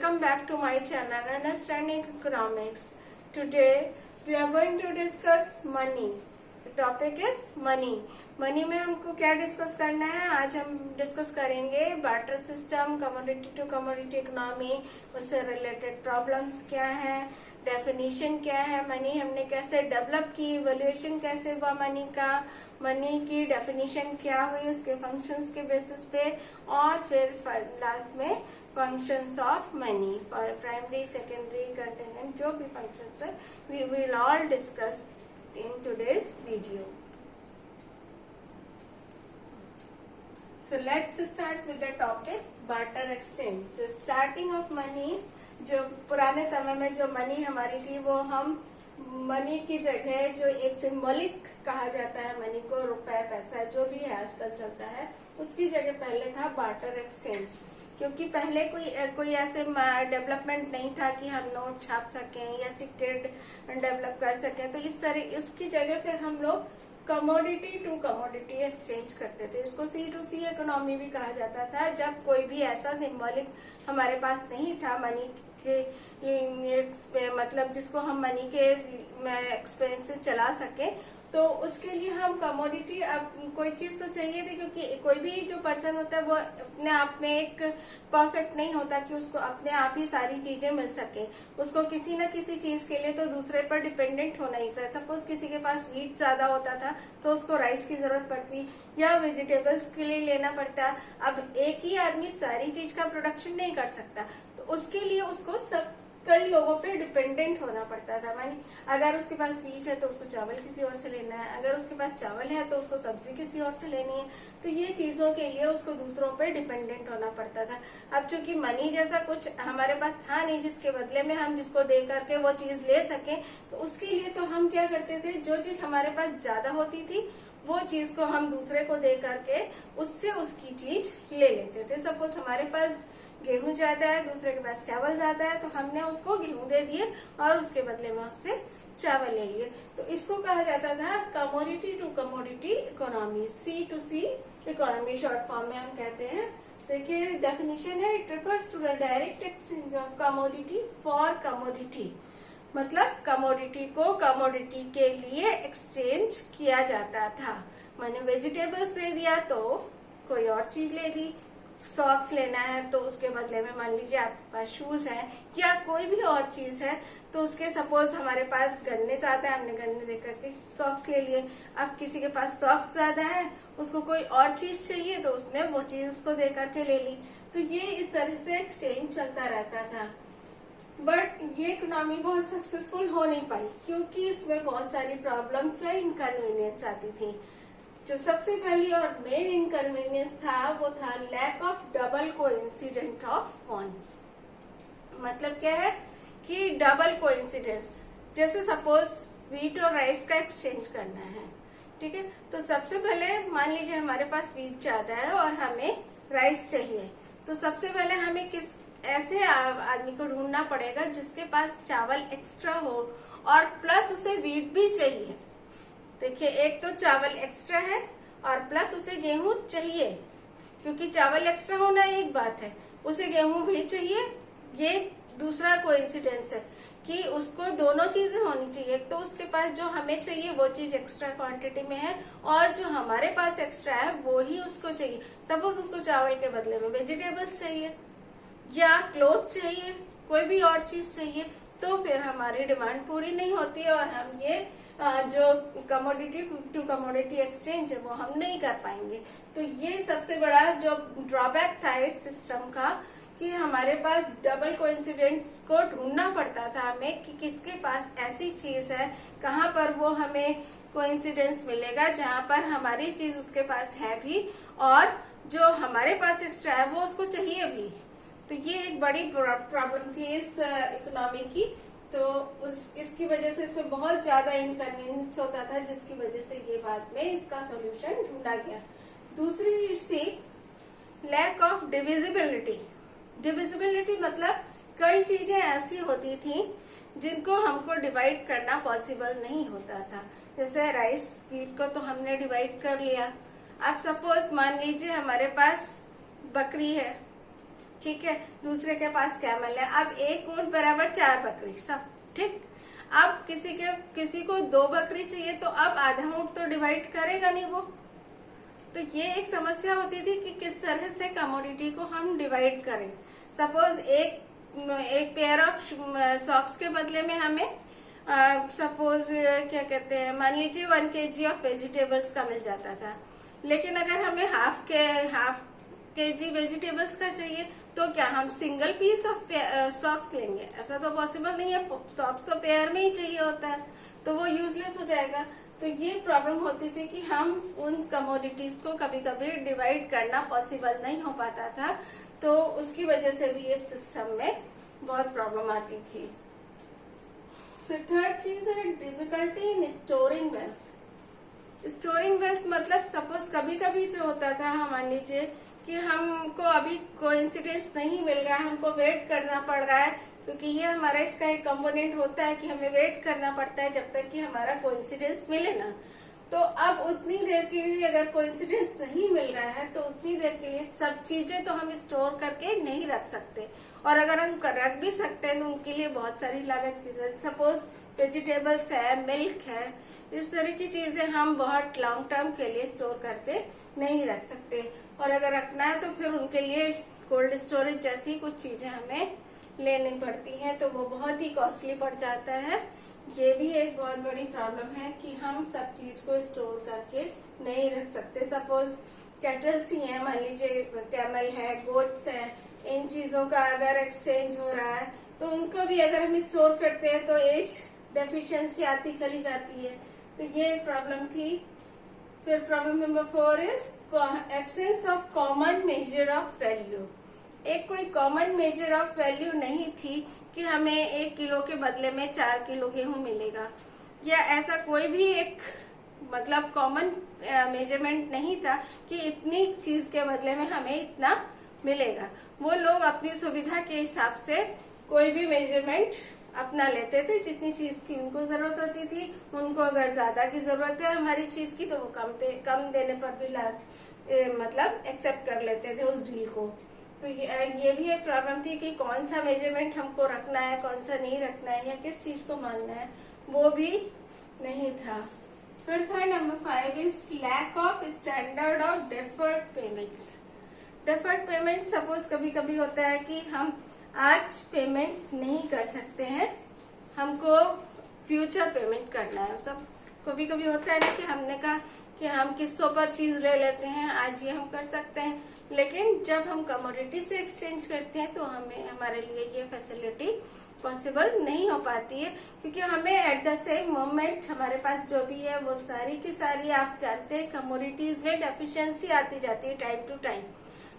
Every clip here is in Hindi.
Welcome back to my channel Understanding Economics. Today we are going to discuss money. The topic is money. Money में हमको क्या डिस्कस करना है? आज हम डिस्कस करेंगे barter system, commodity to commodity economy, उससे रिलेटेड प्रॉब्लम्स क्या है, डेफिनेशन क्या है, मनी हमने कैसे डेवलप की, इवोल्यूशन कैसे हुआ मनी का, मनी की डेफिनेशन क्या हुई उसके फंक्शंस के बेसिस पे, और फिर लास्ट में functions of money, primary secondary contingent जो भी फंक्शंस है we will all discuss in today's video. So let's start with the topic barter exchange. So starting of money, जो पुराने समय में जो मनी हमारी थी वो हम मनी की जगह जो एक सिंबॉलिक कहा जाता है मनी को, रुपए पैसा जो भी है आजकल चलता है, उसकी जगह पहले था बार्टर एक्सचेंज. क्योंकि पहले कोई ऐसे डेवलपमेंट नहीं था कि हम नोट छाप सकें या सिक्के डेवलप कर सकें, तो इस तरह उसकी जगह फिर हम लोग कमोडिटी टू कमोडिटी एक्सचेंज करते थे. इसको C2C इकोनॉमी भी कहा जाता था. जब कोई भी ऐसा सिंबॉलिक हमारे पास नहीं था मनी के मतलब जिसको हम मनी के एक्सपेंस पे चला सके, तो उसके लिए हम कमोडिटी, अब कोई चीज तो चाहिए थी, क्योंकि कोई भी जो पर्सन होता है वो अपने आप में एक परफेक्ट नहीं होता कि उसको अपने आप ही सारी चीजें मिल सके. उसको किसी न किसी चीज के लिए तो दूसरे पर डिपेंडेंट होना ही. सपोज किसी के पास वीट ज्यादा होता था तो उसको राइस की जरूरत पड़ती या वेजिटेबल्स के लिए लेना पड़ता. अब एक ही आदमी सारी चीज का प्रोडक्शन नहीं कर सकता, तो उसके लिए उसको सब कई लोगों पे डिपेंडेंट होना पड़ता था. मानी अगर उसके पास वीट है तो उसको चावल किसी और से लेना है, अगर उसके पास चावल है तो उसको सब्जी किसी और से लेनी है. तो ये चीजों के लिए उसको दूसरों पे डिपेंडेंट होना पड़ता था. अब चूंकि मनी जैसा कुछ हमारे पास था नहीं जिसके बदले में हम जिसको दे करके वो चीज ले सके, तो उसके लिए तो हम क्या करते थे, जो चीज हमारे पास ज्यादा होती थी वो चीज को हम दूसरे को दे करके उससे उसकी चीज ले लेते थे. सपोज हमारे पास गेहूं ज्यादा है, दूसरे के पास चावल ज्यादा है, तो हमने उसको गेहूं दे दिए और उसके बदले में उससे चावल ले लिए. तो इसको कहा जाता था commodity to commodity economy, C2C economy short form में हम कहते हैं. देखिए डेफिनेशन है, it refers to the direct exchange of commodity for commodity. मतलब कमोडिटी को कमोडिटी के लिए एक्सचेंज किया जाता था. मैंने वेजिटेबल्स दे दिया तो कोई और चीज ले ली. सॉक्स लेना है तो उसके बदले में मान लीजिए आपके पास शूज है या कोई भी और चीज है, तो उसके सपोज हमारे पास गन्ने ज्यादा है, हमने गन्ने देकर के सॉक्स ले लिए. अब किसी के पास सॉक्स ज्यादा है, उसको कोई और चीज चाहिए तो उसने वो चीज उसको दे करके ले ली. तो ये इस तरह से एक्सचेंज चलता रहता था. बट ये इकोनॉमी बहुत सक्सेसफुल हो नहीं पाई क्योंकि इसमें बहुत सारी प्रॉब्लम्स या इनकन्वीनियंस आती थी. जो सबसे पहली और मेन इनकन्वीनियंस था वो था lack of double coincident of funds. मतलब क्या है कि डबल कोइंसिडेंस, जैसे सपोज वीट और राइस का एक्सचेंज करना है, ठीक है, तो सबसे पहले मान लीजिए हमारे पास वीट ज्यादा है और हमें राइस चाहिए, तो सबसे पहले हमें किस ऐसे आदमी को ढूंढना पड़ेगा जिसके पास चावल एक्स्ट्रा हो और प्लस उसे वीट भी चाहिए. देखिए एक तो चावल एक्स्ट्रा है और प्लस उसे गेहूं चाहिए, क्योंकि चावल एक्स्ट्रा होना एक बात है, उसे गेहूं भी चाहिए. ये दूसरा कोइंसिडेंस है कि उसको दोनों चीजें होनी चाहिए. एक तो उसके पास जो हमें चाहिए वो चीज एक्स्ट्रा क्वांटिटी में है और जो हमारे पास एक्स्ट्रा है वो ही उसको चाहिए. सपोज उसको चावल के बदले में वेजिटेबल्स चाहिए या क्लोथ चाहिए, कोई भी और चीज चाहिए, तो फिर हमारी डिमांड पूरी नहीं होती है और हम ये जो कमोडिटी टू कमोडिटी एक्सचेंज है वो हम नहीं कर पाएंगे. तो ये सबसे बड़ा जो ड्रॉबैक था इस सिस्टम का कि हमारे पास डबल कोइंसिडेंस को ढूंढना पड़ता था हमें कि किसके पास ऐसी चीज है, कहाँ पर वो हमें कोइंसिडेंस मिलेगा जहाँ पर हमारी चीज उसके पास है भी और जो हमारे पास एक्स्ट्रा है वो उसको चाहिए भी. तो ये एक बड़ी प्रॉब्लम थी इस इकोनॉमी की. तो इसकी वजह से इसमें बहुत ज्यादा इनकन्वीनियंस होता था, जिसकी वजह से ये बाद में इसका सोल्यूशन ढूंढा गया. दूसरी चीज थी लैक ऑफ डिविजिबिलिटी. डिविजिबिलिटी मतलब कई चीजें ऐसी होती थी जिनको हमको डिवाइड करना पॉसिबल नहीं होता था. जैसे राइस वीट को तो हमने डिवाइड कर लिया. अब सपोज मान लीजिए हमारे पास बकरी है ठीक है, दूसरे के पास कैमल है। अब एक ऊंट बराबर 4 बकरी, सब ठीक। अब किसी को 2 बकरी चाहिए, तो अब आधा ऊंट तो डिवाइड करेगा नहीं वो। तो ये एक समस्या होती थी कि किस तरह से कमोडिटी को हम डिवाइड करें। सपोज एक पेयर ऑफ सॉक्स के बदले में हमें सपोज क्या कहते हैं, मान लीजिए 1 kg ऑफ वेजिटेबल्स का मिल जाता था, लेकिन अगर हमें हाफ kg वेजिटेबल्स का चाहिए, तो क्या हम सिंगल पीस ऑफ सॉक लेंगे? ऐसा तो पॉसिबल नहीं है, सॉक्स तो पेयर में ही चाहिए होता है, तो वो यूजलेस हो जाएगा। तो ये प्रॉब्लम होती थी कि हम उन कमोडिटीज को कभी कभी डिवाइड करना पॉसिबल नहीं हो पाता था, तो उसकी वजह से भी इस सिस्टम में बहुत प्रॉब्लम आती थी। फिर थर्ड चीज है difficulty in storing wealth. Storing wealth मतलब सपोज कभी कभी जो होता था, हम मान लीजिए कि हमको अभी कोइंसिडेंस नहीं मिल रहा है, हमको वेट करना पड़ रहा है, क्योंकि ये हमारा इसका एक कंपोनेंट होता है कि हमें वेट करना पड़ता है जब तक कि हमारा कोइंसिडेंस मिले ना। तो अब उतनी देर के लिए अगर कोइंसिडेंस नहीं मिल रहा है, तो उतनी देर के लिए सब चीजें तो हम स्टोर करके नहीं रख सकते, और अगर हम रख भी सकते हैं तो उनके लिए बहुत सारी लागत की जरूरत। सपोज वेजिटेबल्स है, मिल्क है, इस तरह की चीजें हम बहुत लॉन्ग टर्म के लिए स्टोर करके नहीं रख सकते, और अगर रखना है तो फिर उनके लिए कोल्ड स्टोरेज जैसी कुछ चीजें हमें लेनी पड़ती हैं, तो वो बहुत ही कॉस्टली पड़ जाता है। ये भी एक बहुत बड़ी प्रॉब्लम है कि हम सब चीज को स्टोर करके नहीं रख सकते। सपोज कैटल्स ही है, मान लीजिए कैमल है, गोट्स है, इन चीजों का अगर एक्सचेंज हो रहा है, तो उनको भी अगर हम स्टोर करते हैं तो एज डेफिशिएंसी आती चली जाती है, तो ये एक प्रॉब्लम थी। फिर problem number 4 is absence of common measure of value. एक कोई कॉमन मेजर ऑफ वैल्यू नहीं थी कि हमें 1 किलो के बदले में 4 किलो गेहूं मिलेगा, या ऐसा कोई भी एक मतलब कॉमन मेजरमेंट नहीं था कि इतनी चीज के बदले में हमें इतना मिलेगा। वो लोग अपनी सुविधा के हिसाब से कोई भी मेजरमेंट अपना लेते थे, जितनी चीज की उनको जरूरत होती थी। उनको अगर ज्यादा की जरूरत है हमारी चीज की, तो वो कम देने पर भी मतलब एक्सेप्ट कर लेते थे उस डील को। तो ये भी एक प्रॉब्लम थी कि कौन सा मेजरमेंट हमको रखना है, कौन सा नहीं रखना है, या किस चीज को मानना है, वो भी नहीं था। फिर था number 5 is lack of standard of deferred payments. Deferred payment suppose कभी कभी होता है कि हम आज पेमेंट नहीं कर सकते हैं, हमको फ्यूचर पेमेंट करना है। सब कभी कभी होता है ना कि हमने कहा कि हम किस्तों पर चीज ले लेते हैं, आज ये हम कर सकते हैं, लेकिन जब हम कमोडिटी से एक्सचेंज करते हैं तो हमारे लिए ये फैसिलिटी पॉसिबल नहीं हो पाती है, क्योंकि हमें एट द सेम मोमेंट हमारे पास जो भी है वो सारी की सारी, आप जानते हैं कमोडिटीज में डेफिशिएंसी आती जाती है टाइम टू टाइम।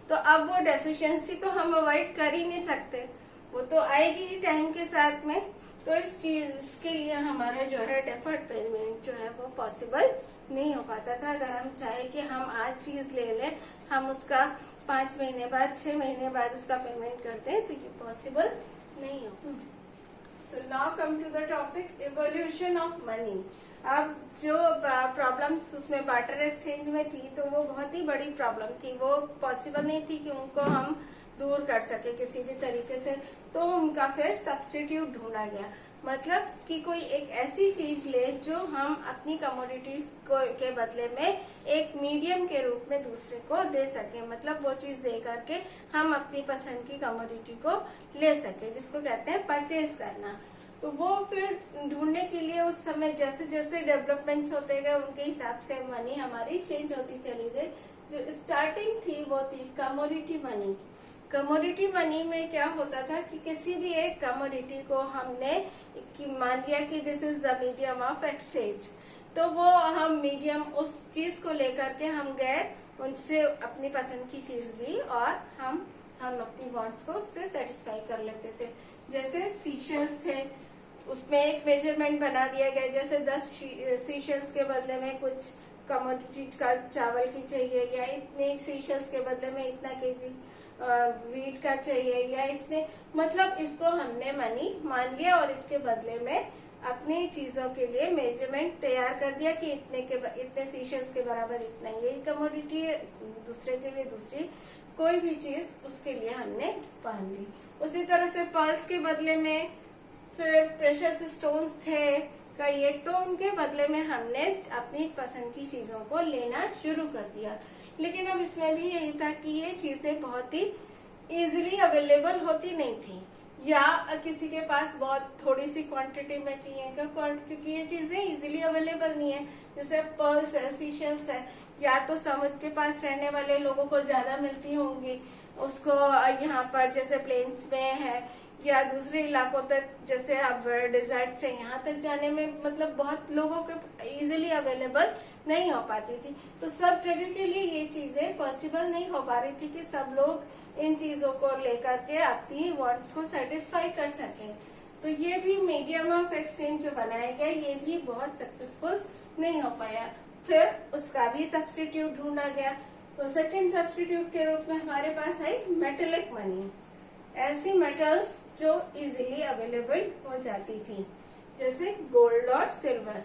तो अब वो डेफिशिएंसी तो हम अवॉइड कर ही नहीं सकते, वो तो आएगी ही टाइम के साथ में। तो इस चीज के लिए हमारा जो है डेफर्ड पेमेंट जो है वो पॉसिबल नहीं हो पाता था। अगर हम चाहे कि हम आज चीज ले लें, हम उसका 5 महीने बाद 6 महीने बाद उसका पेमेंट करते हैं, तो ये पॉसिबल नहीं हो। So now come to the topic evolution of money. अब जो प्रॉब्लम्स उसमें बार्टर एक्सचेंज में थी, तो वो बहुत ही बड़ी प्रॉब्लम थी, वो पॉसिबल नहीं थी कि उनको हम दूर कर सके किसी भी तरीके से, तो उनका फिर सब्स्टिट्यूट ढूंढा गया। मतलब कि कोई एक ऐसी चीज ले जो हम अपनी कमोडिटीज के बदले में एक मीडियम के रूप में दूसरे को दे सके, मतलब वो चीज दे करके हम अपनी पसंद की कमोडिटी को ले सके, जिसको कहते हैं परचेज करना। तो वो फिर ढूंढने के लिए उस समय जैसे जैसे डेवलपमेंट्स होते गए, उनके हिसाब से मनी हमारी चेंज होती चली गई। जो स्टार्टिंग थी वो थी कमोडिटी मनी। कमोडिटी मनी में क्या होता था कि किसी भी एक कमोडिटी को हमने मान लिया कि this is the medium of exchange, तो वो हम मीडियम उस चीज को लेकर के हम गए, उनसे अपनी पसंद की चीज ली और हम अपनी वांट्स को उससे सेटिस्फाई कर लेते थे। जैसे सीशल्स थे, उसमें एक मेजरमेंट बना दिया गया, जैसे 10 सीशल्स के बदले में कुछ कमोडिटी का चावल की चाहिए, या इतने सीशल्स के बदले में इतना केजी वीट का चाहिए, या इतने, मतलब इसको हमने मनी मान लिया और इसके बदले में अपनी चीजों के लिए मेजरमेंट तैयार कर दिया कि इतने सीशल्स के बराबर इतना ये कमोडिटी है, दूसरे के लिए दूसरी कोई भी चीज उसके लिए हमने पहन ली। उसी तरह से पर्ल्स के बदले में फिर प्रेशियस स्टोन्स थे कई, तो उनके बदले में हमने अपनी पसंद की चीजों को लेना शुरू कर दिया। लेकिन अब इसमें भी यही था कि ये चीजें बहुत ही इजीली अवेलेबल होती नहीं थी, या किसी के पास बहुत थोड़ी सी क्वांटिटी में थी, क्योंकि ये चीजें इजीली अवेलेबल नहीं है। जैसे पर्ल्स है, सीशेल्स है, या तो समुद्र के पास रहने वाले लोगों को ज्यादा मिलती होंगी, उसको यहाँ पर जैसे प्लेन्स में है, या दूसरे इलाकों तक जैसे अब डिजर्ट से यहाँ तक जाने में मतलब बहुत लोगों के इजीली अवेलेबल नहीं हो पाती थी। तो सब जगह के लिए ये चीजें पॉसिबल नहीं हो पा रही थी कि सब लोग इन चीजों को लेकर के अपनी वांट्स को सेटिस्फाई कर सकें। तो ये भी मीडियम ऑफ एक्सचेंज जो बनाया गया ये भी बहुत सक्सेसफुल नहीं हो पाया। फिर उसका भी सब्स्टिट्यूट ढूंढा गया। तो सेकेंड सब्स्टिट्यूट के रूप में हमारे पास आई मेटेलिक मनी, ऐसी मेटल्स जो इजीली अवेलेबल हो जाती थी, जैसे गोल्ड और सिल्वर।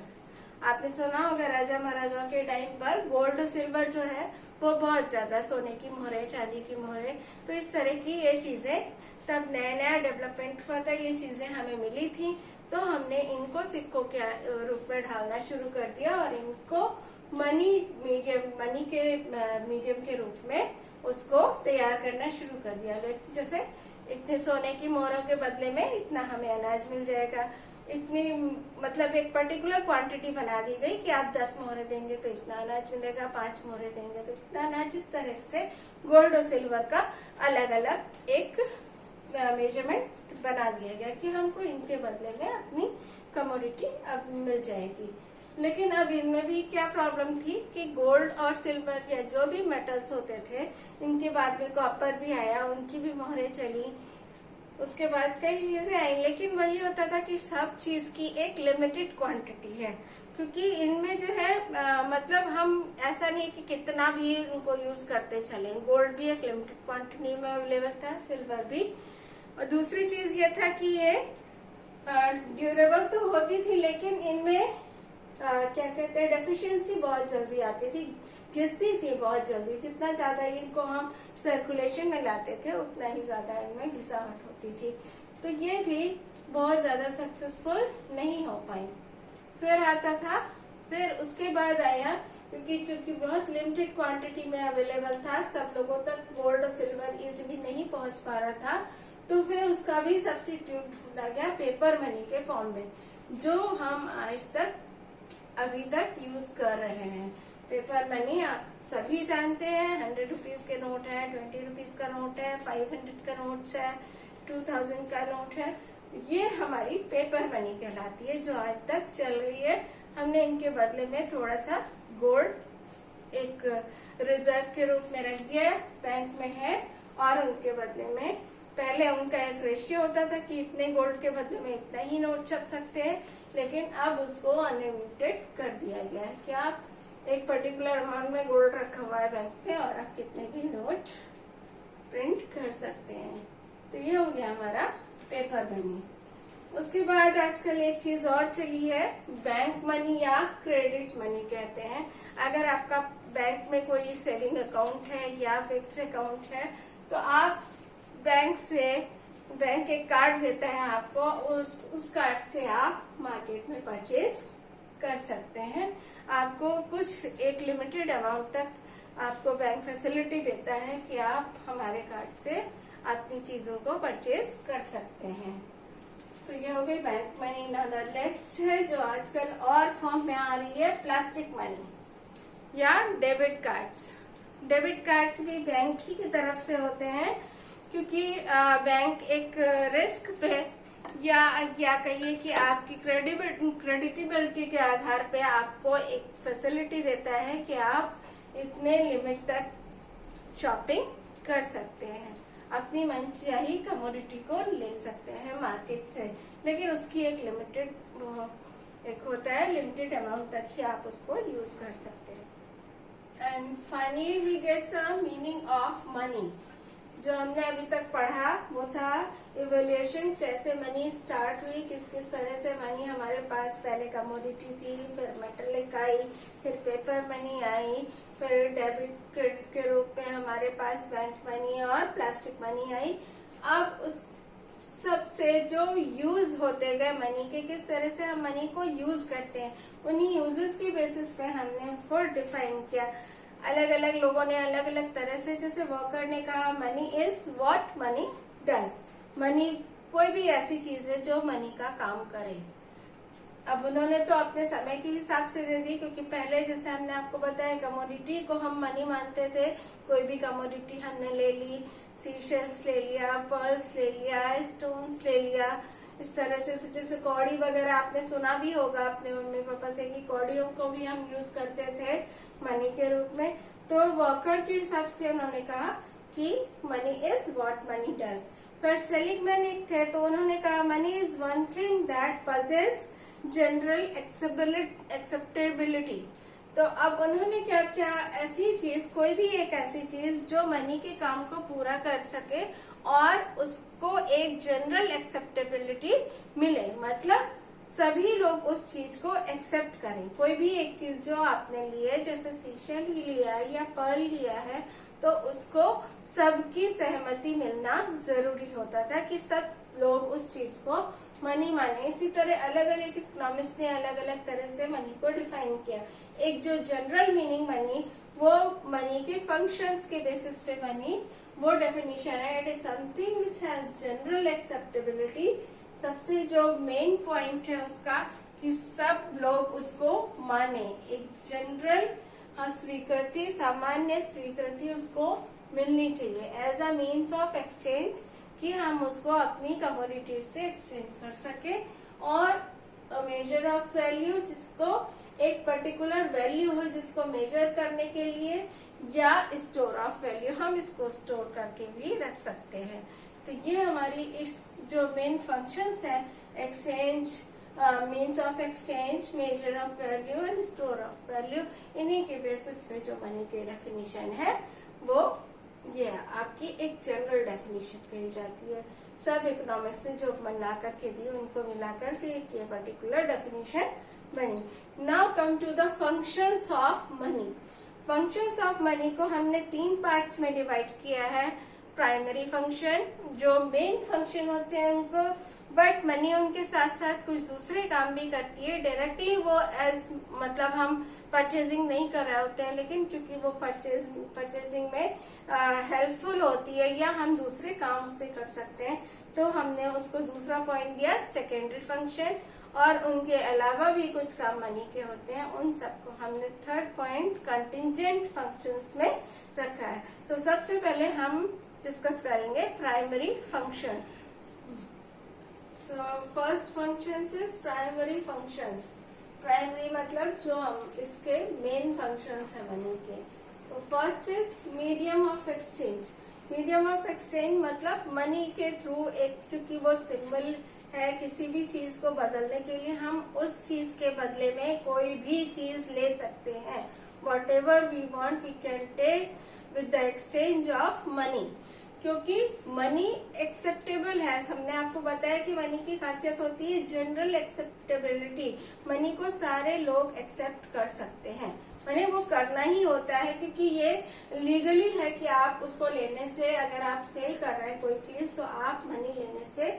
आपने सुना होगा राजा महाराजाओं के टाइम पर गोल्ड और सिल्वर जो है वो बहुत ज्यादा, सोने की मोहरें, चांदी की मोहरें, तो इस तरह की ये चीजें तब नया नया डेवलपमेंट हुआ था, ये चीजें हमें मिली थी। तो हमने इनको सिक्कों के रूप में ढालना शुरू कर दिया और इनको मनी के मीडियम के रूप में उसको तैयार करना शुरू कर दिया। जैसे इतने सोने की मोहरों के बदले में इतना हमें अनाज मिल जाएगा, इतनी मतलब एक पर्टिकुलर क्वांटिटी बना दी गई कि आप 10 मोहरे देंगे तो इतना अनाज मिलेगा, 5 मोहरे देंगे तो इतना अनाज। इस तरह से गोल्ड और सिल्वर का अलग अलग एक मेजरमेंट बना दिया गया कि हमको इनके बदले में अपनी कमोडिटी अब मिल जाएगी। लेकिन अब इनमें भी क्या प्रॉब्लम थी कि गोल्ड और सिल्वर या जो भी मेटल्स होते थे, इनके बाद में कॉपर भी आया, उनकी भी मोहरें चली, उसके बाद कई चीजें आई। लेकिन वही होता था कि सब चीज की एक लिमिटेड क्वांटिटी है, क्योंकि इनमें जो है मतलब हम ऐसा नहीं कि कितना भी उनको यूज करते चले। गोल्ड भी एक लिमिटेड क्वांटिटी में अवेलेबल था, सिल्वर भी। और दूसरी चीज ये था कि ये ड्यूरेबल तो होती थी, लेकिन इनमें क्या कहते हैं, डेफिशिएंसी बहुत जल्दी आती थी, घिसती थी बहुत जल्दी। जितना ज्यादा इनको हम सर्कुलेशन में लाते थे उतना ही ज्यादा इनमें घिसावट होती थी। तो ये भी बहुत ज्यादा सक्सेसफुल नहीं हो पाई। फिर आता था, फिर उसके बाद आया, क्योंकि चूंकि बहुत लिमिटेड क्वांटिटी में अवेलेबल था, सब लोगों तक गोल्ड और सिल्वर इजिली नहीं पहुंच पा रहा था, तो फिर उसका भी सब्स्टिट्यूट ढूंढा गया पेपर मनी के फॉर्म में, जो हम आज तक अभी तक यूज कर रहे हैं। पेपर मनी आप सभी जानते हैं, 100 रुपीज के नोट है, 20 रुपीज का नोट है, 500 का नोट है, 2000 का नोट है। ये हमारी पेपर मनी कहलाती है, जो आज तक चल रही है। हमने इनके बदले में थोड़ा सा गोल्ड एक रिजर्व के रूप में रख दिया, बैंक में है, और उनके बदले में पहले उनका एक रेशियो होता था कि इतने गोल्ड के बदले में इतना ही नोट छप सकते हैं, लेकिन अब उसको अनलिमिटेड कर दिया गया है कि आप एक पर्टिकुलर अमाउंट में गोल्ड रखा हुआ है बैंक पे और आप कितने भी नोट प्रिंट कर सकते हैं। तो ये हो गया हमारा पेपर मनी। उसके बाद आजकल एक चीज और चली है, बैंक मनी या क्रेडिट मनी कहते हैं। अगर आपका बैंक में कोई सेविंग अकाउंट है या फिक्स्ड अकाउंट है, तो आप बैंक एक कार्ड देता है आपको, उस कार्ड से आप मार्केट में परचेज कर सकते हैं। आपको कुछ एक लिमिटेड अमाउंट तक आपको बैंक फैसिलिटी देता है कि आप हमारे कार्ड से अपनी चीजों को परचेज कर सकते हैं। तो ये हो गई बैंक मनी। नेक्स्ट है जो आजकल और फॉर्म में आ रही है, प्लास्टिक मनी या डेबिट कार्ड्स। डेबिट कार्ड्स भी बैंक ही की तरफ से होते हैं, क्योंकि बैंक एक रिस्क पे या कहिए कि आपकी क्रेडिटेबिलिटी के आधार पे आपको एक फैसिलिटी देता है कि आप इतने लिमिट तक शॉपिंग कर सकते हैं, अपनी मनचाही कमोडिटी को ले सकते हैं मार्केट से, लेकिन उसकी एक होता है लिमिटेड अमाउंट तक ही आप उसको यूज कर सकते हैं। And finally we get some meaning of money. जो हमने अभी तक पढ़ा वो था इवोल्यूशन, कैसे मनी स्टार्ट हुई, किस किस तरह से मनी हमारे पास पहले कमोडिटी थी, फिर मेटलिक आई, फिर पेपर मनी आई, फिर डेबिट क्रेडिट के रूप में हमारे पास बैंक मनी और प्लास्टिक मनी आई। अब उस सबसे जो यूज होते गए मनी के, किस तरह से हम मनी को यूज करते हैं, उन्हीं यूजेस की बेसिस पे हमने उसको डिफाइन किया। अलग अलग लोगों ने अलग अलग तरह से, जैसे वॉकर ने कहा money is what money does, money कोई भी ऐसी चीज है जो मनी का काम करे। अब उन्होंने तो अपने समय के हिसाब से दे दी, क्योंकि पहले जैसे हमने आपको बताया कमोडिटी को हम मनी मानते थे। कोई भी कमोडिटी हमने ले ली, सीशेल्स ले लिया, पर्ल्स ले लिया, स्टोन्स ले लिया, इस तरह से जैसे कौड़ी वगैरह आपने सुना भी होगा अपने मम्मी पापा से कि कौड़ियों को भी हम यूज करते थे मनी के रूप में। तो वॉकर के हिसाब से उन्होंने कहा कि money is what money does. फिर सेलिगमैन एक थे, तो उन्होंने कहा money is one thing that possess general acceptability. तो अब उन्होंने क्या क्या ऐसी चीज, कोई भी एक ऐसी चीज जो मनी के काम को पूरा कर सके और उसको एक जनरल एक्सेप्टेबिलिटी मिले, मतलब सभी लोग उस चीज को एक्सेप्ट करें। कोई भी एक चीज जो आपने ली है, जैसे सीशल ही लिया है या पर्ल लिया है, तो उसको सबकी सहमति मिलना जरूरी होता था कि सब लोग उस चीज को मनी माने। इसी तरह अलग अलग इकोनॉमिस्ट ने अलग अलग तरह से मनी को डिफाइन किया। एक जो जनरल मीनिंग मनी, वो मनी के फंक्शंस के बेसिस पे मनी, वो डेफिनेशन है, it is something which has general acceptability. सबसे जो मेन पॉइंट है उसका कि सब लोग उसको माने, एक जनरल स्वीकृति, सामान्य स्वीकृति उसको मिलनी चाहिए as a means of exchange, कि हम उसको अपनी कमोडिटीज से एक्सचेंज कर सके। और मेजर ऑफ वैल्यू, जिसको एक पर्टिकुलर वैल्यू हो जिसको मेजर करने के लिए, या स्टोर ऑफ वैल्यू, हम इसको स्टोर करके भी रख सकते हैं। तो ये हमारी इस जो मेन फंक्शंस है, exchange, means of exchange, measure of value and store of value, इन्हीं के बेसिस पे जो मनी की डेफिनेशन है वो ये आपकी एक जनरल डेफिनेशन कही जाती है। सब इकोनॉमिक्स ने जो बना करके दी, उनको मिलाकर के एक ये पर्टिकुलर डेफिनेशन बनी। Now come to the functions of money. Functions of money को हमने 3 पार्ट्स में डिवाइड किया है। प्राइमरी फंक्शन, जो मेन फंक्शन होते हैं उनको, बट मनी उनके साथ साथ कुछ दूसरे काम भी करती है। डायरेक्टली वो एज मतलब हम परचेजिंग नहीं कर रहे होते हैं, लेकिन क्योंकि वो परचेजिंग में हेल्पफुल होती है या हम दूसरे काम उससे कर सकते हैं, तो हमने उसको दूसरा पॉइंट दिया सेकेंडरी फंक्शन। और उनके अलावा भी कुछ काम मनी के होते हैं, उन सबको हमने थर्ड पॉइंट कंटिंजेंट फंक्शंस में रखा है। तो सबसे पहले हम डिस्कस करेंगे primary functions. So first functions is primary functions. Primary मतलब जो हम इसके मेन फंक्शंस है मनी के। तो first is medium of exchange. Medium of exchange मतलब मनी के थ्रू एक, चूंकि वो सिंबल है, किसी भी चीज को बदलने के लिए हम उस चीज के बदले में कोई भी चीज ले सकते हैं। Whatever we want we can take with the exchange of money, क्योंकि मनी एक्सेप्टेबल है। हमने आपको बताया कि मनी की खासियत होती है जनरल एक्सेप्टेबिलिटी। मनी को सारे लोग एक्सेप्ट कर सकते हैं, मनी वो करना ही होता है, क्योंकि ये लीगली है कि आप उसको लेने से, अगर आप सेल कर रहे हैं कोई चीज, तो आप मनी लेने से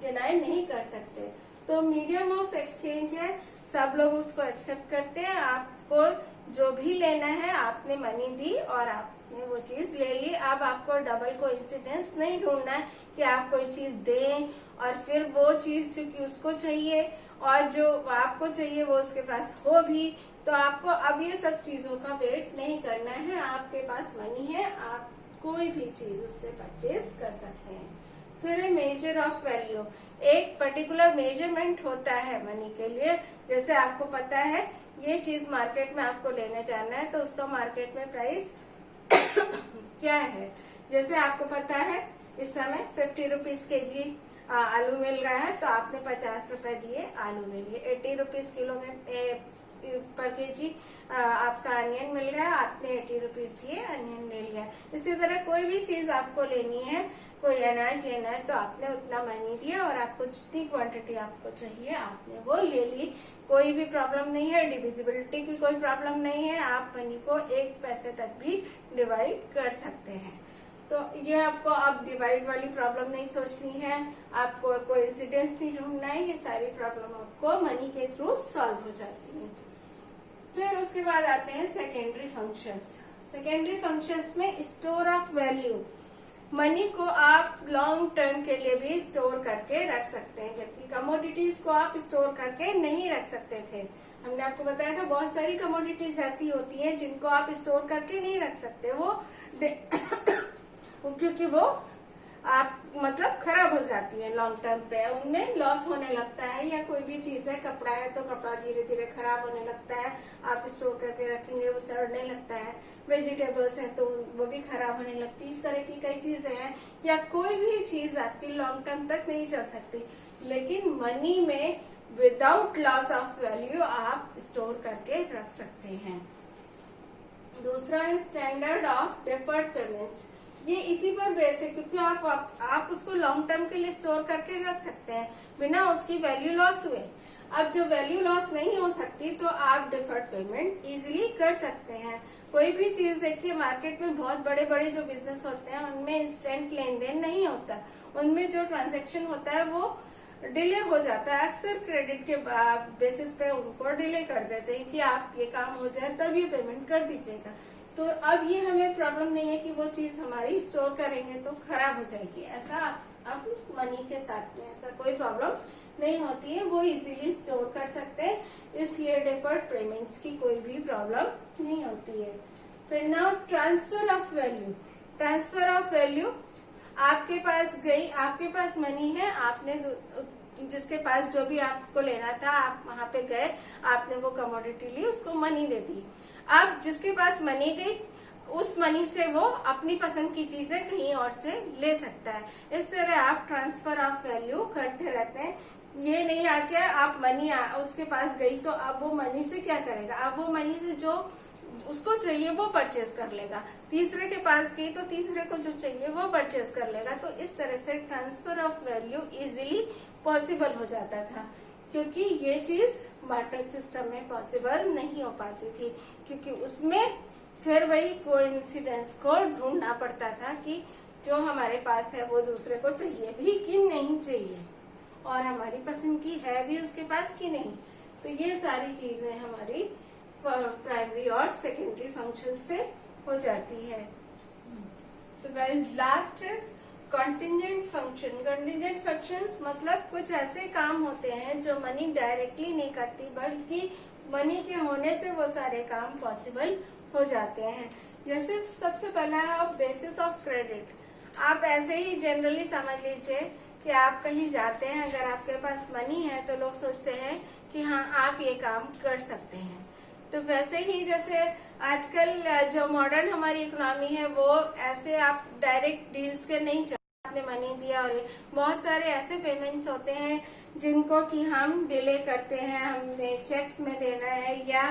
डिनाई नहीं कर सकते। तो मीडियम ऑफ एक्सचेंज है, सब लोग उसको एक्सेप्ट करते हैं। आपको जो भी लेना है, आपने मनी दी और आपने वो चीज ले ली। अब आपको डबल कोइंसिडेंस नहीं ढूंढना है कि आप कोई चीज दें और फिर वो चीज चूंकि उसको चाहिए और जो आपको चाहिए वो उसके पास हो भी, तो आपको अब ये सब चीजों का वेट नहीं करना है। आपके पास मनी है, आप कोई भी चीज उससे परचेज कर सकते हैं। फिर है मेजर ऑफ वैल्यू। एक पर्टिकुलर मेजरमेंट होता है मनी के लिए। जैसे आपको पता है ये चीज मार्केट में आपको लेने जाना है, तो उसका मार्केट में प्राइस क्या है। जैसे आपको पता है इस समय 50 रुपीज केजी आलू मिल रहा है, तो आपने 50 रुपए दिए, आलू ले लिए। 80 रुपीज किलो में पर केजी आपका अनियन मिल गया, आपने 80 रुपीज दिए, अनियन ले लिया। इसी तरह कोई भी चीज आपको लेनी है, कोई अनाज लेना है, तो आपने उतना मनी दिया और आपको जितनी क्वांटिटी आपको चाहिए आपने वो ले ली। कोई भी प्रॉब्लम नहीं है, डिविजिबिलिटी की कोई प्रॉब्लम नहीं है, आप मनी को 1 पैसे तक भी डिवाइड कर सकते हैं। तो ये आपको अब डिवाइड वाली प्रॉब्लम नहीं सोचनी है, आपको कोइंसिडेंस नहीं ढूंढना है, ये सारी प्रॉब्लम आपको मनी के थ्रू सॉल्व हो जाती है। फिर उसके बाद आते हैं सेकेंडरी फंक्शंस। सेकेंडरी फंक्शंस में स्टोर ऑफ वैल्यू, मनी को आप लॉन्ग टर्म के लिए भी स्टोर करके रख सकते हैं, जबकि कमोडिटीज को आप स्टोर करके नहीं रख सकते थे। हमने आपको बताया था बहुत सारी कमोडिटीज ऐसी होती हैं जिनको आप स्टोर करके नहीं रख सकते, क्योंकि वो आप मतलब खराब हो जाती है लॉन्ग टर्म पे, उनमें लॉस होने लगता है। या कोई भी चीज है, कपड़ा है तो कपड़ा धीरे धीरे खराब होने लगता है, आप स्टोर करके रखेंगे वो सड़ने लगता है। वेजिटेबल्स हैं तो वो भी खराब होने लगती है। इस तरह की कई चीजें हैं, या कोई भी चीज आपकी लॉन्ग टर्म तक नहीं चल सकती, लेकिन मनी में विदाउट लॉस ऑफ वैल्यू आप स्टोर करके रख सकते हैं। दूसरा है स्टैंडर्ड ऑफ डिफर्ड पेमेंट्स। ये इसी पर बेस है, क्योंकि आप उसको लॉन्ग टर्म के लिए स्टोर करके रख सकते हैं बिना उसकी वैल्यू लॉस हुए। अब जो वैल्यू लॉस नहीं हो सकती तो आप डिफर्ड पेमेंट इजीली कर सकते हैं। कोई भी चीज देखिए, मार्केट में बहुत बड़े बड़े जो बिजनेस होते हैं उनमें इंस्टेंट लेन देन नहीं होता, उनमें जो ट्रांजेक्शन होता है वो डिले हो जाता है। अक्सर क्रेडिट के बेसिस पे उनको डिले कर देते हैं कि आप ये काम हो जाए तब ये पेमेंट कर दीजिएगा। तो अब ये हमें प्रॉब्लम नहीं है कि वो चीज हमारी स्टोर करेंगे तो खराब हो जाएगी, ऐसा अब मनी के साथ में ऐसा कोई प्रॉब्लम नहीं होती है, वो इजीली स्टोर कर सकते हैं, इसलिए डिफर्ड पेमेंट्स की कोई भी प्रॉब्लम नहीं होती है। फिर now transfer of value. Transfer of value, आपके पास गई, आपके पास मनी है, आपने जिसके पास जो भी आपको लेना था आप वहां पे गए, आपने वो कमोडिटी ली, उसको मनी दे दी। अब जिसके पास मनी गई, उस मनी से वो अपनी पसंद की चीजें कहीं और से ले सकता है। इस तरह आप ट्रांसफर ऑफ वैल्यू करते रहते हैं। ये नहीं आके आप मनी उसके पास गई तो अब वो मनी से क्या करेगा, अब वो मनी से जो उसको चाहिए वो परचेज कर लेगा। तीसरे के पास गई तो तीसरे को जो चाहिए वो परचेज कर लेगा। तो इस तरह से transfer of value easily possible हो जाता था, क्योंकि ये चीज बार्टर सिस्टम में पॉसिबल नहीं हो पाती थी, क्योंकि उसमें फिर वही कोइंसिडेंस को ढूंढना पड़ता था कि जो हमारे पास है वो दूसरे को चाहिए भी कि नहीं चाहिए, और हमारी पसंद की है भी उसके पास कि नहीं। तो ये सारी चीजें हमारी प्राइमरी और सेकेंडरी फंक्शन से हो जाती है। तो guys last is contingent function. Contingent functions मतलब कुछ ऐसे काम होते हैं जो मनी डायरेक्टली नहीं करती, बल्कि मनी के होने से वो सारे काम पॉसिबल हो जाते हैं। जैसे सबसे पहला है बेसिस ऑफ क्रेडिट। आप ऐसे ही जनरली समझ लीजिए कि आप कहीं जाते हैं, अगर आपके पास मनी है तो लोग सोचते हैं कि हाँ आप ये काम कर सकते हैं। तो वैसे ही जैसे आजकल जो मॉडर्न हमारी इकोनॉमी है वो ऐसे आप डायरेक्ट डील्स के नहीं, आपने मनी दिया और बहुत सारे ऐसे पेमेंट्स होते हैं जिनको कि हम डिले करते हैं, हमें चेक्स में देना है, या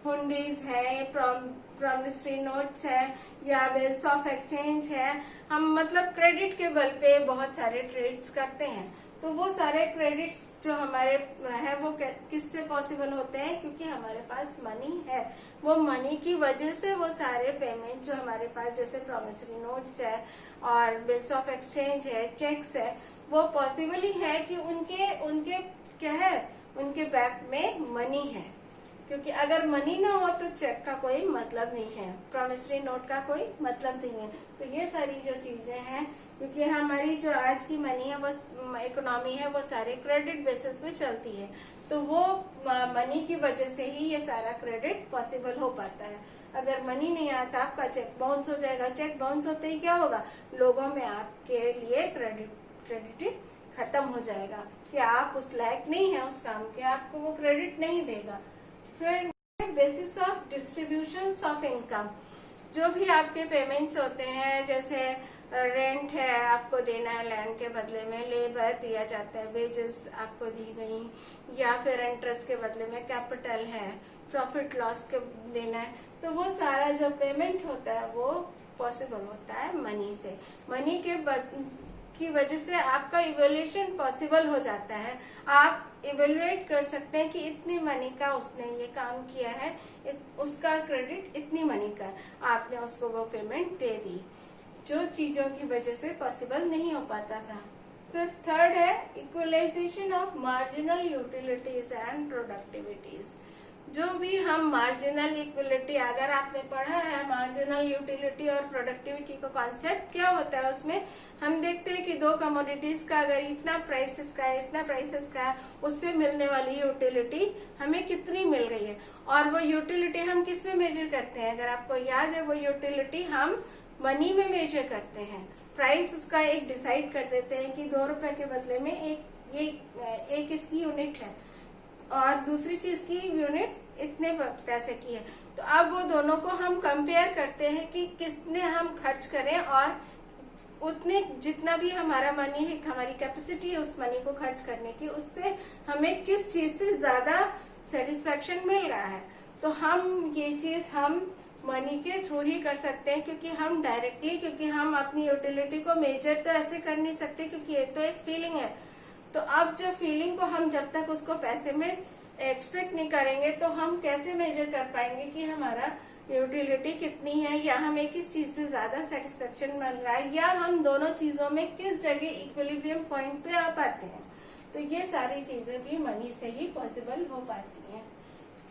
हुंडीज है, प्रॉमिसरी नोट्स है, या बिल्स ऑफ एक्सचेंज है। हम मतलब क्रेडिट के बल पे बहुत सारे ट्रेड्स करते हैं। तो वो सारे क्रेडिट्स जो हमारे है वो किससे पॉसिबल होते हैं, क्योंकि हमारे पास मनी है। वो मनी की वजह से वो सारे पेमेंट जो हमारे पास, जैसे प्रॉमिसरी नोट्स है और बिल्स ऑफ एक्सचेंज है, चेक्स है, वो पॉसिबल ही है कि उनके क्या है, उनके बैक में मनी है। क्योंकि अगर मनी ना हो तो चेक का कोई मतलब नहीं है, प्रॉमिसरी नोट का कोई मतलब नहीं है। तो ये सारी जो चीजें हैं, क्योंकि हमारी जो आज की मनी है, वो इकोनॉमी है, वो सारे क्रेडिट बेसिस पे चलती है, तो वो मनी की वजह से ही ये सारा क्रेडिट पॉसिबल हो पाता है। अगर मनी नहीं आता आपका चेक बाउंस हो जाएगा। चेक बाउंस होते ही क्या होगा, लोगों में आपके लिए क्रेडिट खत्म हो जाएगा कि आप उस लायक नहीं है उस काम के, आपको वो क्रेडिट नहीं देगा। फिर basis of distribution of income, जो भी आपके पेमेंट्स होते हैं, जैसे रेंट है आपको देना है, लैंड के बदले में लेबर दिया जाता है, वेजेस आपको दी गई, या फिर इंटरेस्ट के बदले में कैपिटल है, प्रॉफिट लॉस के देना है, तो वो सारा जो पेमेंट होता है वो पॉसिबल होता है मनी से। मनी की वजह से आपका इवोल्यूशन पॉसिबल हो जाता है। आप इवेल्युएट कर सकते हैं कि इतनी मनी का उसने ये काम किया है, उसका क्रेडिट इतनी मनी का, आपने उसको वो पेमेंट दे दी, जो चीजों की वजह से पॉसिबल नहीं हो पाता था। फिर थर्ड है equalization of marginal utilities and productivities. जो भी हम मार्जिनल इक्वलिटी, अगर आपने पढ़ा है मार्जिनल यूटिलिटी और प्रोडक्टिविटी का कॉन्सेप्ट क्या होता है, उसमें हम देखते हैं कि दो कमोडिटीज का अगर इतना प्राइसेस का है, इतना प्राइसेस का है, उससे मिलने वाली यूटिलिटी हमें कितनी मिल गई है। और वो यूटिलिटी हम किस में मेजर करते हैं, अगर आपको याद है वो यूटिलिटी हम मनी में मेजर करते हैं। प्राइस उसका एक डिसाइड कर देते हैं कि 2 रुपए के बदले में एक इसकी यूनिट है और दूसरी चीज की यूनिट इतने पैसे की है। तो अब वो दोनों को हम कंपेयर करते हैं कि कितने हम खर्च करें और उतने जितना भी हमारा मनी है, हमारी कैपेसिटी है उस मनी को खर्च करने की, उससे हमें किस चीज से ज्यादा सेटिस्फेक्शन मिल रहा है। तो हम ये चीज हम मनी के थ्रू ही कर सकते हैं, क्योंकि हम डायरेक्टली, क्योंकि हम अपनी यूटिलिटी को मेजर तो ऐसे कर नहीं सकते, क्योंकि ये तो एक फीलिंग है। तो अब जब फीलिंग को हम जब तक उसको पैसे में एक्सपेक्ट नहीं करेंगे तो हम कैसे मेजर कर पाएंगे कि हमारा यूटिलिटी कितनी है, या हमें किस चीज से ज्यादा सेटिस्फेक्शन मिल रहा है, या हम दोनों चीजों में किस जगह इक्विलिब्रियम पॉइंट पे आ पाते हैं। तो ये सारी चीजें भी मनी से ही पॉसिबल हो पाती हैं।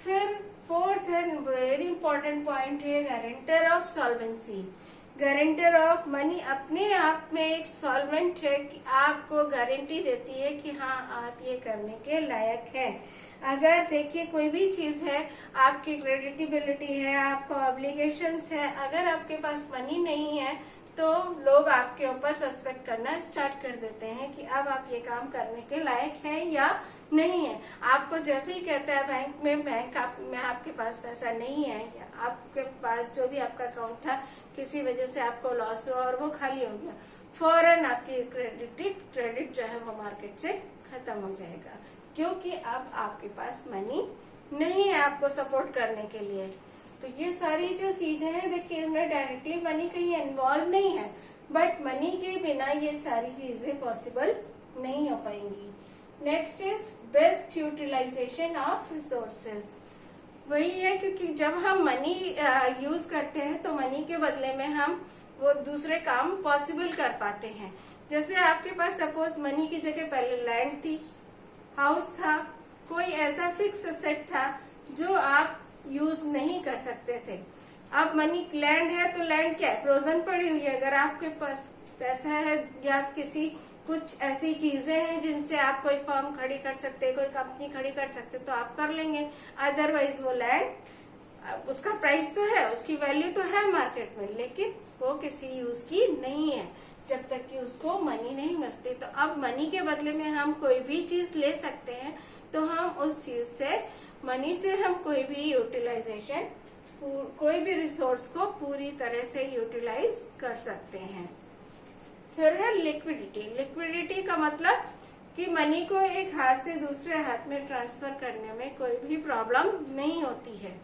फिर fourth and very important point है guarantor of solvency. Guarantor of money अपने आप में एक सॉल्वेंट है कि आपको गारंटी देती है कि हाँ आप ये करने के लायक हैं। अगर देखिए कोई भी चीज है, आपकी क्रेडिटेबिलिटी है, आपका ऑब्लिगेशंस है, अगर आपके पास मनी नहीं है तो लोग आपके ऊपर सस्पेक्ट करना स्टार्ट कर देते हैं कि अब आप ये काम करने के लायक हैं या नहीं है। आपको जैसे ही कहता है बैंक में आपके पास पैसा नहीं है, या आपके पास जो भी आपका अकाउंट था किसी वजह से आपको लॉस हुआ और वो खाली हो गया, फौरन आपकी क्रेडिट जो है वो मार्केट से खत्म हो जाएगा, क्योंकि अब आपके पास मनी नहीं है आपको सपोर्ट करने के लिए। तो ये सारी जो चीजें हैं, देखिए इसमें डायरेक्टली मनी कहीं इन्वॉल्व नहीं है, बट मनी के बिना ये सारी चीजें पॉसिबल नहीं हो पाएंगी। Next is best utilisation of resources. वही है, क्योंकि जब हम मनी यूज करते हैं तो मनी के बदले में हम वो दूसरे काम पॉसिबल कर पाते हैं। जैसे आपके पास सपोज मनी की जगह पहले लैंड थी, हाउस था, कोई ऐसा फिक्स एसेट था जो आप यूज नहीं कर सकते थे। अब मनी लैंड है तो लैंड क्या है, फ्रोजन पड़ी हुई है। अगर आपके पास पैसा है या किसी कुछ ऐसी चीजें हैं जिनसे आप कोई फर्म खड़ी कर सकते, कोई कंपनी खड़ी कर सकते, तो आप कर लेंगे। अदरवाइज वो लैंड, उसका प्राइस तो है, उसकी वैल्यू तो है मार्केट में, लेकिन वो किसी यूज की नहीं है जब तक कि उसको मनी नहीं मिलती। तो अब मनी के बदले में हम कोई भी चीज ले सकते हैं, तो हम उस चीज से, मनी से हम कोई भी यूटिलाइजेशन, कोई भी रिसोर्स को पूरी तरह से यूटिलाइज कर सकते हैं। फिर है लिक्विडिटी। लिक्विडिटी का मतलब कि मनी को एक हाथ से दूसरे हाथ में ट्रांसफर करने में कोई भी प्रॉब्लम नहीं होती है,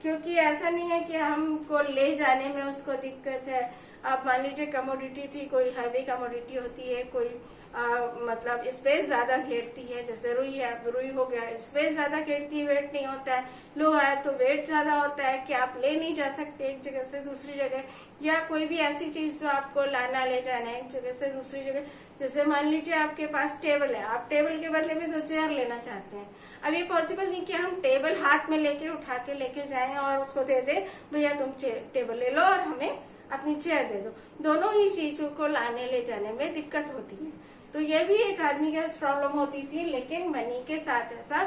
क्योंकि ऐसा नहीं है कि हमको ले जाने में उसको दिक्कत है। अब मान लीजिए कमोडिटी थी, कोई हैवी कमोडिटी होती है, कोई मतलब स्पेस ज्यादा घेरती है, जैसे रुई है, रुई हो गया, स्पेस ज्यादा घेरती है, वेट नहीं होता है। लोहा है तो वेट ज्यादा होता है कि आप ले नहीं जा सकते एक जगह से दूसरी जगह, या कोई भी ऐसी चीज जो आपको लाना ले जाना है एक जगह से दूसरी जगह। जैसे मान लीजिए आपके पास टेबल है, आप टेबल के बदले में 2 चेयर लेना चाहते हैं। अब ये पॉसिबल नहीं कि हम टेबल हाथ में लेके उठा के लेके जाएं और उसको दे दे, भैया तुम टेबल ले लो और हमें अपनी चेयर दे दो। दोनों ही चीजों को लाने ले जाने में दिक्कत होती है। तो ये भी एक आदमी के प्रॉब्लम होती थी, लेकिन मनी के साथ ऐसा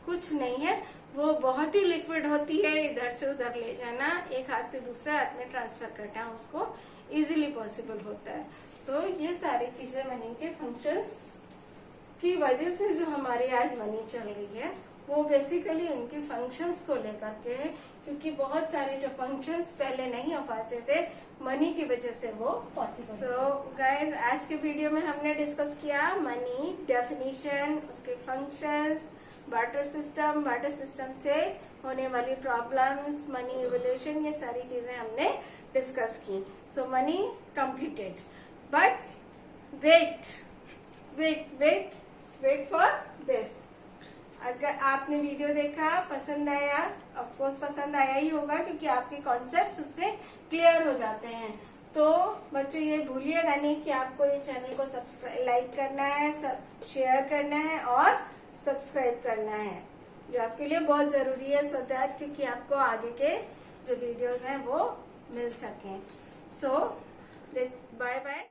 कुछ नहीं है। वो बहुत ही लिक्विड होती है, इधर से उधर ले जाना, एक हाथ से दूसरे हाथ में ट्रांसफर करना उसको इजीली पॉसिबल होता है। तो ये सारी चीजें मनी के फंक्शंस की वजह से जो हमारी आज मनी चल रही है वो बेसिकली उनके फंक्शंस को लेकर के है, क्योंकि बहुत सारे जो फंक्शंस पहले नहीं हो पाते थे मनी की वजह से वो पॉसिबल। सो गाइज, आज के वीडियो में हमने डिस्कस किया मनी डेफिनेशन, उसके फंक्शंस, बार्टर सिस्टम से होने वाली प्रॉब्लम्स, मनी इवोल्यूशन, ये सारी चीजें हमने डिस्कस की। So money completed, but wait for this. अगर आपने वीडियो देखा, पसंद आया, ऑफ कोर्स पसंद आया ही होगा क्योंकि आपके कॉन्सेप्ट्स उससे क्लियर हो जाते हैं। तो बच्चों ये भूलिएगा नहीं कि आपको ये चैनल को सब्सक्राइब, लाइक करना है, शेयर करना है और सब्सक्राइब करना है, जो आपके लिए बहुत जरूरी है, सो दैट क्योंकि आपको आगे के जो वीडियोस हैं वो मिल सकें। सो बाय बाय।